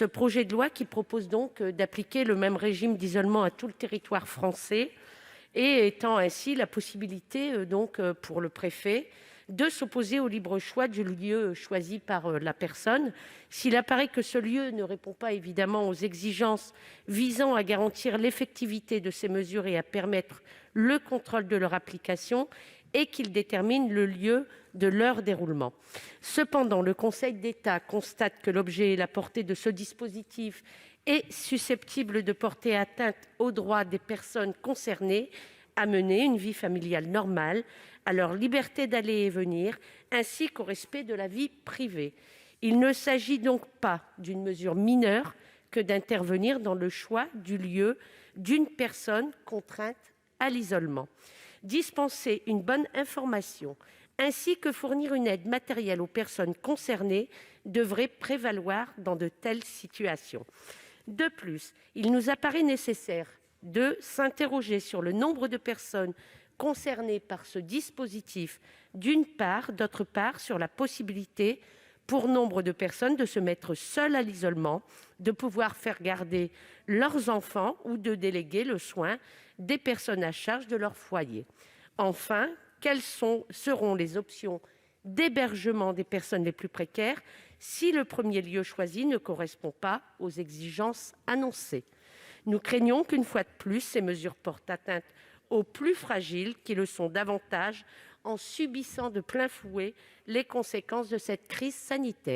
Ce projet de loi propose donc d'appliquer le même régime d'isolement à tout le territoire français et étend ainsi la possibilité pour le préfet de s'opposer au libre choix du lieu choisi par la personne. S'il apparaît que ce lieu ne répond pas évidemment aux exigences visant à garantir l'effectivité de ces mesures et à permettre le contrôle de leur application, et qu'il détermine le lieu de leur déroulement. Cependant, le Conseil d'État constate que l'objet et la portée de ce dispositif est susceptible de porter atteinte aux droits des personnes concernées à mener une vie familiale normale, à leur liberté d'aller et venir, ainsi qu'au respect de la vie privée. Il ne s'agit donc pas d'une mesure mineure que d'intervenir dans le choix du lieu d'une personne contrainte à l'isolement. Dispenser une bonne information ainsi que fournir une aide matérielle aux personnes concernées devrait prévaloir dans de telles situations. De plus, il nous apparaît nécessaire de s'interroger sur le nombre de personnes concernées par ce dispositif, d'une part, d'autre part, sur la possibilité pour nombre de personnes de se mettre seules à l'isolement, de pouvoir faire garder leurs enfants ou de déléguer le soin des personnes à charge de leur foyer. Enfin, quelles seront les options d'hébergement des personnes les plus précaires si le premier lieu choisi ne correspond pas aux exigences annoncées ? Nous craignons qu'une fois de plus, ces mesures portent atteinte aux plus fragiles, qui le sont davantage en subissant de plein fouet les conséquences de cette crise sanitaire.